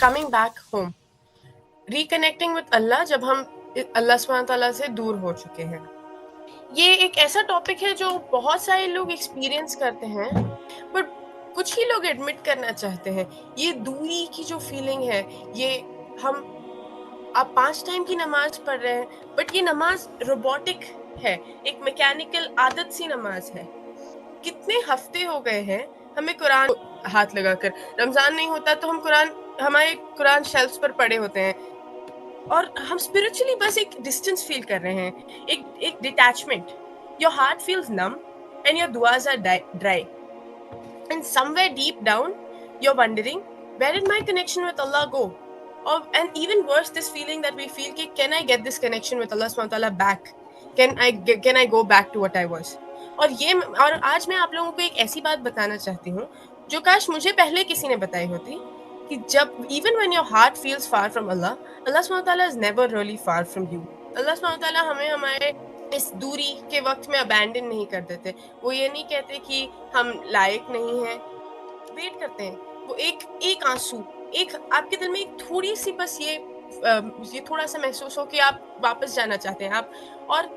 Coming back home, reconnecting with Allah जब हम अल्लाह सुब्हानहू तआला से दूर हो चुके हैं। ये एक ऐसा टॉपिक है जो बहुत सारे लोग एक्सपीरियंस करते हैं, बट कुछ ही लोग एडमिट करना चाहते हैं। ये दूरी की जो फीलिंग है, ये हम आप 5 टाइम की नमाज पढ़ रहे हैं, बट ये नमाज रोबोटिक है, एक मैकेनिकल आदत सी नमाज है। कितने हफ्ते हो गए हैं हमें कुरान हाथ लगाकर, रमजान नहीं होता तो हम कुरान, हमारे कुरान शेल्फ्स पर पड़े होते हैं और हम स्पिरिचुअली बस एक डिस्टेंस फील कर रहे हैं, एक detachment. Your heart feels numb and your दुआज are dry and somewhere deep down you're wondering, where did my connection with Allah go? Or and even worse, this feeling that we feel कि can I get this connection with Allah subhanahu wa ta'ala back? Can I go back to what I was? और आज मैं आप लोगों को एक ऐसी बात बताना चाहती हूँ जो काश मुझे पहले किसी ने बताई होती, कि जब even when your heart feels far from Allah, Allah subhanahu wa ta'ala is never really far from you. Allah subhanahu wa ta'ala हमें हमारे इस दूरी के वक्त में अबैंडन नहीं कर देते। वो ये नहीं कहते कि हम लायक नहीं हैं, वेट करते हैं। वो एक आंसू, एक आपके दिल में एक थोड़ी सी बस ये थोड़ा सा महसूस हो कि आप वापस जाना चाहते हैं आप। और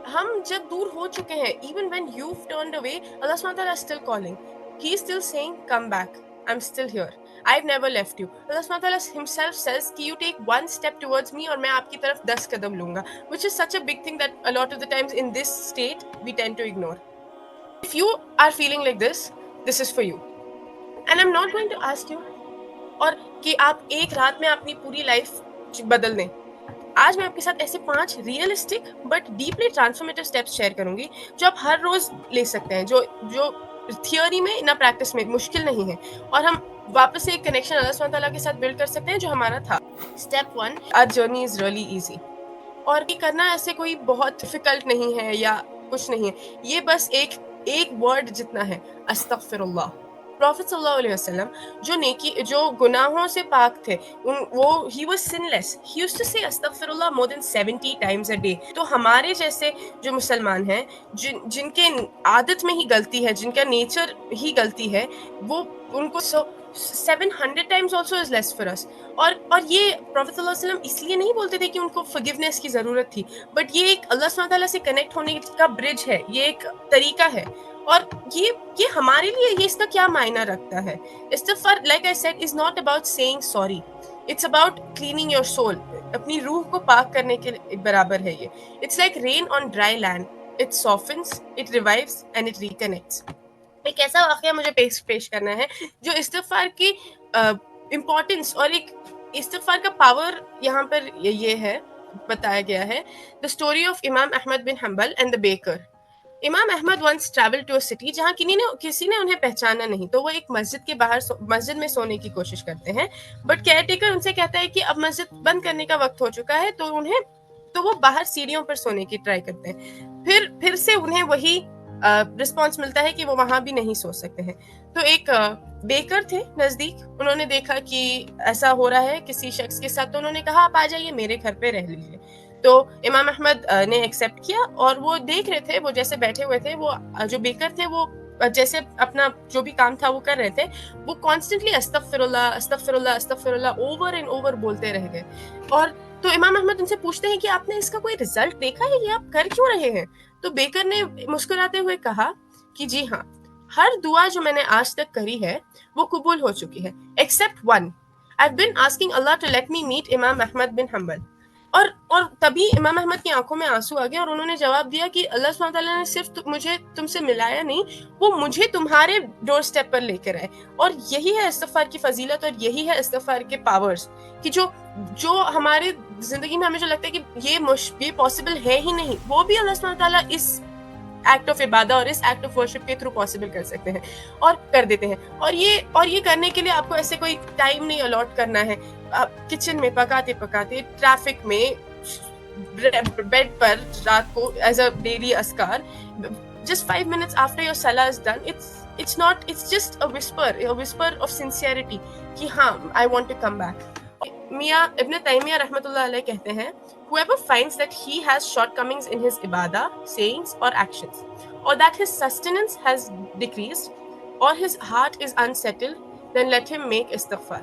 हम जब दूर हो चुके हैं, even when you turned away, Allah सुब्हानहू व तआला still calling, he is still saying come back, I am still here, I've never left you. Allah subhanahu wa ta'ala himself says कि you take one step towards me और मैं आपकी तरफ 10 कदम लूंगा, which is such a big thing that a lot of the times in this state we tend to ignore. If you are feeling like this is for you. And I'm not going to ask you और कि आप एक रात में अपनी पूरी life बदल दें। आज मैं आपके साथ ऐसे 5 realistic but deeply transformative steps share करूंगी जो आप हर रोज ले सकते हैं, जो थियोरी में ना प्रैक्टिस में मुश्किल नहीं है, और हम वापस से एक कनेक्शन अल्लाह सुब्हानहू तआला के साथ बिल्ड कर सकते हैं जो हमारा था। Step 1, our journey is really easy. और ये करना ऐसे कोई बहुत डिफिकल्ट नहीं है या कुछ नहीं है, ये बस एक वर्ड जितना है, अस्तगफिरुल्लाह। प्रॉफिट सल्लल्लाहु अलैहि वसल्लम जो गुनाहों से पाक थे, he was sinless, he used to say अस्तगफिरुल्लाह more than 70 times a day. तो हमारे जैसे जो मुसलमान हैं, जिनके आदत में ही गलती है, जिनका नेचर ही गलती है, वो उनको 700 times also is less for us. और ये प्रॉफिट सल्लल्लाहु अलैहि वसल्लम इसलिए नहीं बोलते थे कि उनको फॉरगिवनेस की जरूरत थी, बट ये एक अल्लाह सुब्हानहू तआला से कनेक्ट होने का ब्रिज है, ये एक तरीका है। और ये हमारे लिए, ये इसका क्या मायना रखता है? इस्तिग़फ़ार, like I said, is not about saying sorry, it's about cleaning your soul. अपनी रूह को पाक करने के बराबर है ये। It's like rain on dry land, it softens, it revives and it reconnects. एक ऐसा वाकया मुझे पेश करना है जो इस्तिग़फ़ार की इम्पोर्टेंस और एक इस्तिग़फ़ार का पावर यहाँ पर ये है, बताया गया है। The story of Imam Ahmad bin Hanbal and the baker. Imam Ahmad once travelled to a city जहाँ किसी ने उन्हें पहचाना नहीं, तो वो एक मस्जिद के बाहर मस्जिद में सोने की कोशिश करते हैं, बट केयर टेकर उनसे कहता है कि अब मस्जिद बंद करने का वक्त हो चुका है, तो वो बाहर सीढ़ियों पर सोने की ट्राई करते हैं। फिर से उन्हें वही रिस्पॉन्स मिलता है कि वो वहां भी नहीं सो सकते हैं। तो एक बेकर थे नजदीक, उन्होंने देखा कि ऐसा हो रहा है किसी शख्स के साथ, तो उन्होंने कहा आप आ जाइए, मेरे घर पे रह लीजिए। तो इमाम अहमद ने एक्सेप्ट किया, और वो देख रहे थे, वो जैसे बैठे हुए थे, वो जो बेकर थे वो जैसे अपना जो भी काम था वो कर रहे थे, वो कॉन्स्टेंटली अस्तगफिरुल्लाह अस्तगफिरुल्लाह अस्तगफिरुल्लाह ओवर एंड ओवर बोलते रह गए। और तो इमाम अहमद उनसे पूछते हैं कि आपने इसका कोई रिजल्ट देखा है, ये आप कर क्यों रहे हैं? तो बेकर ने मुस्कुराते हुए कहा कि जी हाँ, हर दुआ जो मैंने आज तक करी है वो कबूल हो चुकी है, except one. I have been asking Allah to let me meet Imam Ahmad bin humble. और तभी इमाम अहमद की आंखों में आंसू आ गए, और उन्होंने जवाब दिया कि अल्लाह सुब्हानहू तआला ने सिर्फ मुझे तुमसे मिलाया नहीं, वो मुझे तुम्हारे डोर स्टेप पर लेकर आए। और यही है इस्तिग़फ़ार की फजीलत, और यही है इस्तिग़फ़ार के पावर्स, कि जो हमारे जिंदगी में हमें जो लगता है कि ये पॉसिबल है ही नहीं, वो भी अल्लाह सुब्हानहू तआला इस एक्ट ऑफ इबादत और इस एक्ट ऑफ वर्शिप के थ्रू पॉसिबल कर सकते हैं और कर देते हैं। और ये करने के लिए आपको ऐसे कोई टाइम नहीं अलॉट करना है। किचन में पकाते पकाते, ट्रैफिक में, बेड पर रात को एज अ डेली अस्कार, just 5 minutes after your salah is done, it's just a whisper of sincerity कि हाँ, I want to come back. मियाँ इब्न तैमिया रहमतुल्लाह अलैह कहते हैं, whoever finds that he has shortcomings in his ibadah, sayings or actions, or that his sustenance has decreased, or his heart is unsettled, then let him make istighfar.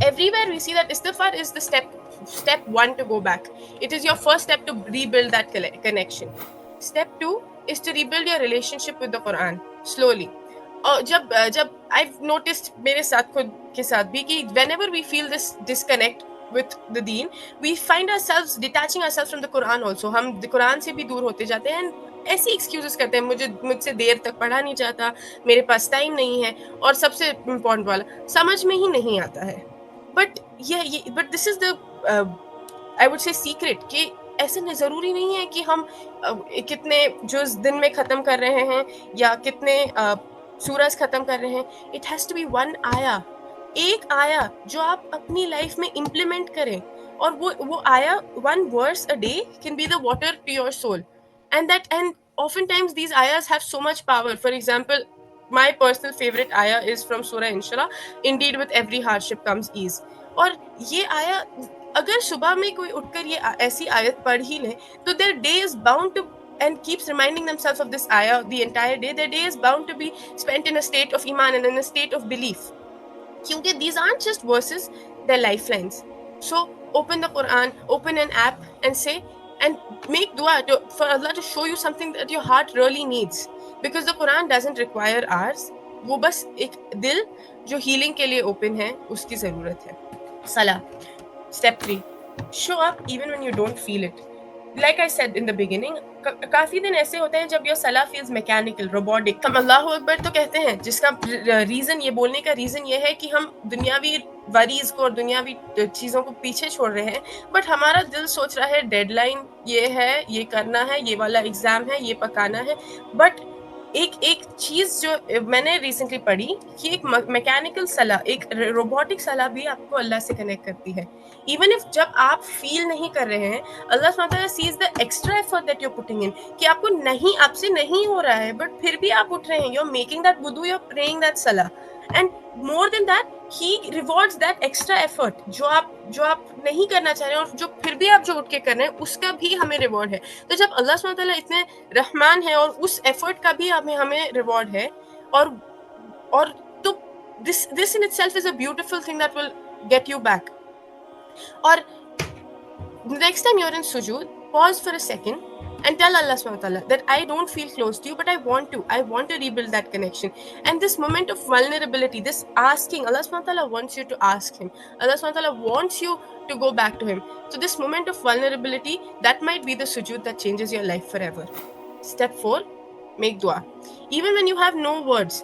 Everywhere we see that istighfar is the step one to go back. It is your first step to rebuild that connection. Step two is to rebuild your relationship with the Quran slowly. और जब I've noticed मेरे साथ खुद के साथ भी कि whenever we feel this disconnect with the deen, we find ourselves detaching ourselves from the Quran also. हम कुरान से भी दूर होते जाते हैं and ऐसी एक्सक्यूजेस करते हैं, मुझसे देर तक पढ़ा नहीं जाता, मेरे पास टाइम नहीं है, और सबसे इम्पोर्टेंट वाला, समझ में ही नहीं आता है. बट ये but this is the I would से सीक्रेट कि ऐसे नहीं, जरूरी नहीं है कि हम कितने जुज दिन में खत्म कर रहे हैं या कितने सूरज खत्म कर रहे हैं. It has to be one आया, एक आया जो आप अपनी लाइफ में इम्प्लीमेंट करें, और वो आया, one verse a day can be the water to your soul. And oftentimes these ayahs have so much power. For example, my personal favorite ayah is from Surah Inshira, indeed with every hardship comes ease. और ये आया, अगर सुबह में कोई उठकर ये ऐसी आयत पढ़ ही ले, तो their day is bound to, and keeps reminding themselves of this ayah the entire day, their day is bound to be spent in a state of iman and in a state of belief. क्योंकि these aren't just verses, they're lifelines. So open the Quran, open an app and say, and make dua for Allah to show you something that your heart really needs, because the Quran doesn't require ours. वो बस एक दिल जो healing के लिए open है, उसकी जरूरत है. सलाह. Step 3. Show up even when you don't feel it. Like I said in the beginning, काफी दिन ऐसे होते हैं जब your salah feels mechanical, robotic. हम अल्लाह अकबर तो कहते हैं, जिसका रीजन, ये बोलने का रीजन ये है कि हम दुनियावी वरीज को और दुनियावी चीजों को पीछे छोड़ रहे हैं, बट हमारा दिल सोच रहा है डेडलाइन ये है, ये करना है, ये वाला एग्जाम है, ये पकाना है. बट एक चीज जो मैंने रिसेंटली पढ़ी कि एक मैकेनिकल सलाह, एक रोबोटिक सलाह भी आपको अल्लाह से कनेक्ट करती है. इवन इफ जब आप फील नहीं कर रहे हैं, अल्लाह सुब्हानहू व तआला sees the extra effort that you are putting in, कि आपको नहीं, आपसे नहीं हो रहा है, बट फिर भी आप उठ रहे हैं, यू आर मेकिंग दैट वुदू, यू आर प्रेइंग दैट सलाह, and more than that he rewards that extra effort जो आप नहीं करना चाह रहे हैं, और जो फिर भी आप जो उठ के कर रहे हैं, उसका भी हमें रिवॉर्ड है. तो जब अल्लाह सुब्हानहू व तआला इतने रहमान है और उस एफर्ट का भी हमें रिवॉर्ड है, और तो this in itself is a beautiful thing that will get you back. Or next time you're in sujood, pause for a second and tell Allah subhanahu wa ta'ala that I don't feel close to you, but I want to rebuild that connection. And this moment of vulnerability, this asking, Allah subhanahu wa ta'ala wants you to ask him, Allah subhanahu wa ta'ala wants you to go back to him. So this moment of vulnerability, that might be the sujood that changes your life forever. Step 4, make dua. Even when you have no words,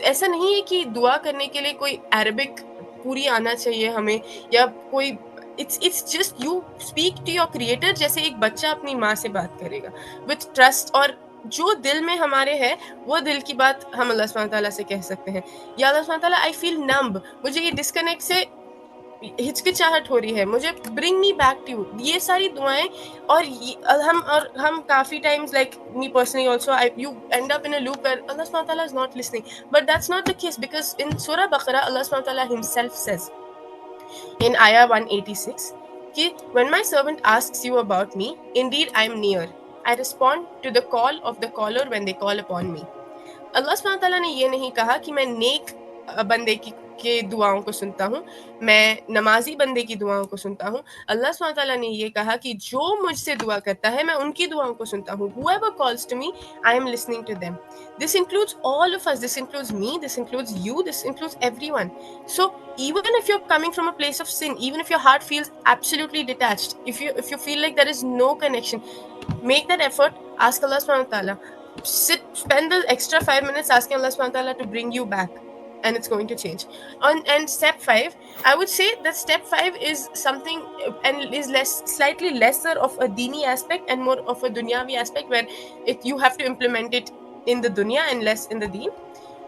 ऐसा नहीं है कि दुआ करने के लिए कोई Arabic पूरी आना चाहिए हमें, या कोई, it's just you speak to your creator जैसे एक बच्चा अपनी माँ से बात करेगा, with trust. और जो दिल में हमारे है, वो दिल की बात हम अल्लाह सुब्हानहू व तआला से कह सकते हैं. या अल्लाह सुब्हानहू व तआला, आई फील नम्ब, मुझे ये डिस्कनेक्ट से हिचकिचाहट हो रही है, मुझे bring me back to you. ये सारी दुआएं, और हम काफी times, like me personally also, you end up in a loop where Allah सुब्हानहू व तआला is not listening. But that's not the case, because in सूरह बकरा अल्लाह सुब्हानहू व तआला हिमसेल्फ सेज in ayah 186 कि when my servant asks you about me, indeed I am near, I respond to the call of the caller when they call upon me. अल्लाह सुब्हानहू व तआला ने ये नहीं कहा कि मैं नेक बंदे के दुआओं को सुनता हूँ, मैं नमाजी बंदे की दुआओं को सुनता हूँ. अल्लाह सुब्हानहू व तआला ने ये कहा कि जो मुझसे दुआ करता है, मैं उनकी दुआओं को सुनता हूँ. Whoever calls to me, I am listening to them. This includes all of us. This includes me. This includes you. This includes everyone. So even if you're coming from a place of sin, even if your heart feels absolutely detached, if you feel like there is no connection, make that effort. Ask Allah subhanahu wa ta'ala. Spend the extra 5 minutes asking Allah subhanahu wa ta'ala to bring you back, and it's going to change. And step 5, I would say that step 5 is something, and is slightly lesser of a dini aspect and more of a dunyavi aspect, where you have to implement it in the dunya and less in the deen.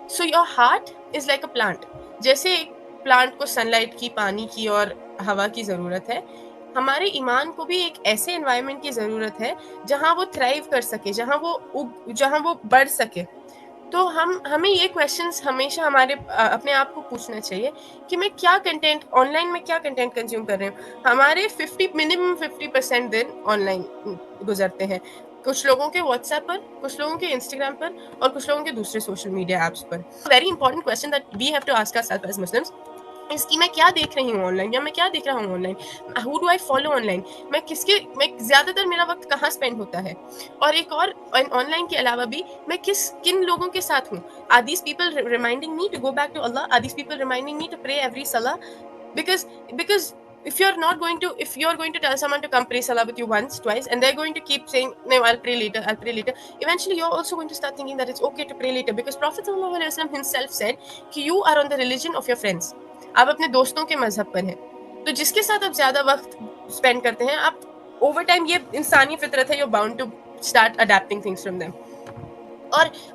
So your heart is like a plant. जैसे एक plant को sunlight की, पानी की और हवा की जरूरत है, हमारे ईमान को भी एक ऐसे एनवायरनमेंट की जरूरत है जहां वो थ्राइव कर सके, जहां वो बढ़ सके. तो हमें ये क्वेश्चंस हमेशा अपने आप को पूछना चाहिए कि मैं क्या कंटेंट ऑनलाइन में क्या कंटेंट कंज्यूम कर रहे हूँ. हमारे मिनिमम 50% दिन ऑनलाइन गुजरते हैं, कुछ लोगों के व्हाट्सएप पर, कुछ लोगों के इंस्टाग्राम पर, और कुछ लोगों के दूसरे सोशल मीडिया एप्स पर. Very important question that we have to ask ourself as Muslims इसकी मैं क्या देख रही हूँ ऑनलाइन या मैं क्या देख रहा हूँ online, who do I follow online, मैं ज़्यादातर मेरा वक्त कहाँ स्पेंड होता है, और एक और ऑनलाइन के अलावा भी मैं किन लोगों के साथ हूँ। Are these people reminding me to go back to Allah, are these people reminding me to pray every सलाह, because if you're going to tell someone to come pray salah with you once twice and they're going to keep saying no, I'll pray later, eventually you're also going to start thinking that it's okay to pray later, because Prophet sallallahu alaihi wasallam himself said कि you are on the religion of your friends, आप अपने दोस्तों के मजहब पर हैं, तो जिसके साथ आप ज्यादा वक्त स्पेंड करते हैं, आप ओवर टाइम, ये इंसानी फितरत है, you're bound to start adapting things from them.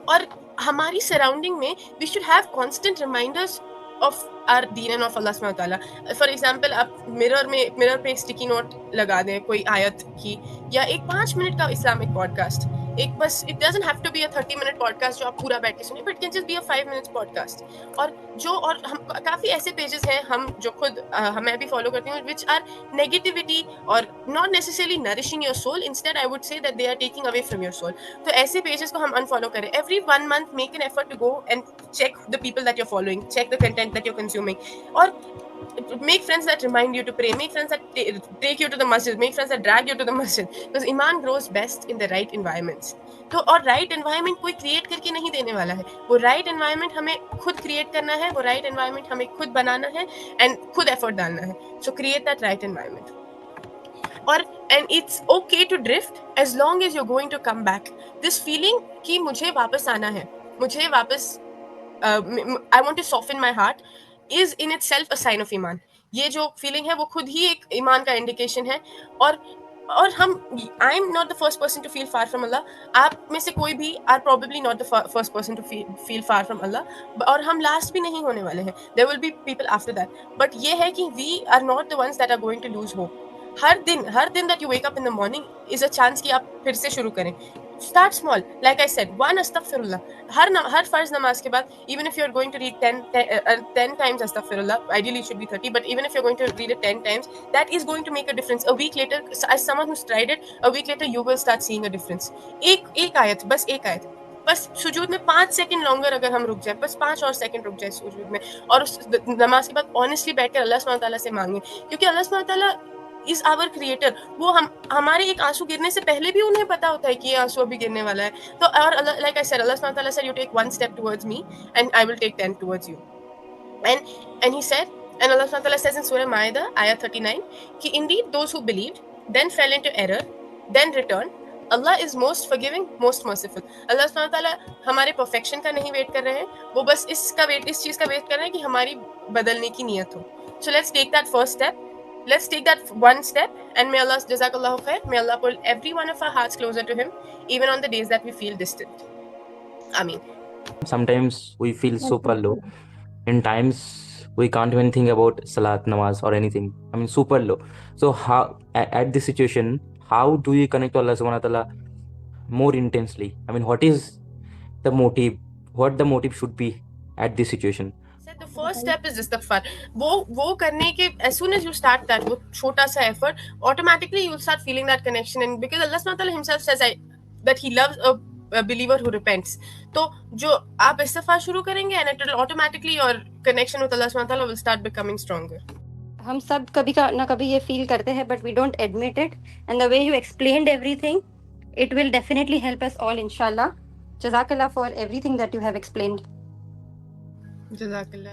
और हमारी सराउंडिंग में we should have constant reminders of our दीन एंड ऑफ अल्लाह सुब्हानहू व तआला. फॉर एग्जांपल, आप मिरर पे एक स्टिकी नोट लगा दें कोई आयत की, या एक 5 मिनट का इस्लामिक पॉडकास्ट, एक बस, it doesn't have to be a 30-minute podcast जो आप पूरा बैठ के सुनिए, but can just be a 5 minutes podcast. और हम काफी ऐसे पेजेस हैं हम जो खुद मैं भी फॉलो करती हूँ, विच आर नेगेटिविटी और not necessarily nourishing your soul, instead I would say that they are taking away from your soul. तो ऐसे पेजेस को हम अनफॉलो करें. Every 1 month make an effort to go and check the people that you're following, check the content that you're consuming, or make friends that remind you to pray, make friends that take you to the masjid, make friends that drag you to the masjid, because iman grows best in the right environments. तो और right environment कोई create करके नहीं देने वाला है, वो right environment हमें खुद क्रिएट करना है, वो राइट एनवायरनमेंट हमें खुद बनाना है एंड खुद एफर्ट डालना है. So create that right environment. और and it's okay to drift as long as you going to come back. This feeling कि मुझे वापस आना है, मुझे वापस I want to soften my heart is in itself a sign of ईमान. ये जो फीलिंग है वो खुद ही एक ईमान का इंडिकेशन है. और हम, I am not the first person to feel far from Allah. आप में से कोई भी are probably not the first person to feel far from Allah, और हम लास्ट भी नहीं होने वाले हैं. There will be people after that, but ये है कि we are not the ones that are going to lose hope. हर दिन that you wake up in the morning is a chance कि आप फिर से शुरू करें. Start small, like I said, one astaghfirullah. हर फर्ज नमाज के बाद, even if you're going to read 10 times astaghfirullah, ideally it should be 30, but even if you're going to read it 10 times, that is going to make a difference. A week later, as someone who's tried it, a week later you will start seeing a difference. एक आयत, बस सुजूद में 5 second longer अगर हम रुक जाए, बस 5 और सेकंड रुक जाए सुजूद में, और उस नमाज के बाद ऑनेस्टली बैठकर अल्लाह सुब्हानहू व तआला से मांगे, क्योंकि अल्लाह सुब्हानहू व तआला इज आवर क्रिएटर. वो हमारे एक आंसू गिरने से पहले भी उन्हें पता होता है कि ये आंसू अभी गिरने वाला है. तो और लाइक आई सेड, अल्लाह सुब्हानहू व तआला said, you take 1 step towards me and I will take 10 towards you. And he said, and Allah subhanahu wa ta'ala says in Surah Ma'idah, ayah 39, कि indeed those who believed, then fell into error, then returned, Allah is most forgiving, most merciful. Allah subhanahu wa ta'ala हमारे perfection का नहीं wait कर रहे हैं, वो बस इस चीज़ का वेट कर रहे हैं कि हमारी बदलने की नीयत हो. So let's take that first step. Let's take that one step, and may Allah, jazakallahu khair, may Allah pull every one of our hearts closer to Him, even on the days that we feel distant. Ameen. Sometimes we feel super low. In times we can't even think about salat, namaz, or anything. I mean, super low. So how, at this situation, how do you connect to Allah subhanahu wa ta'ala more intensely? I mean, what is the motive? What the motive should be at this situation? The first step is istighfar. वो करने के, as soon as you start that, वो छोटा सा effort, automatically you will start feeling that connection. And because Allah subhanahu wa ta'ala himself says that he loves a believer who repents. तो जो आप इस्तिग़फ़ार शुरू करेंगे, and it will automatically your connection with Allah subhanahu wa ta'ala will start becoming stronger. हम सब कभी ना कभी ये फील करते हैं, but we don't admit it. And the way you explained everything, it will definitely help us all, inshallah. Jazakallah for everything that you have explained. Jazakallah.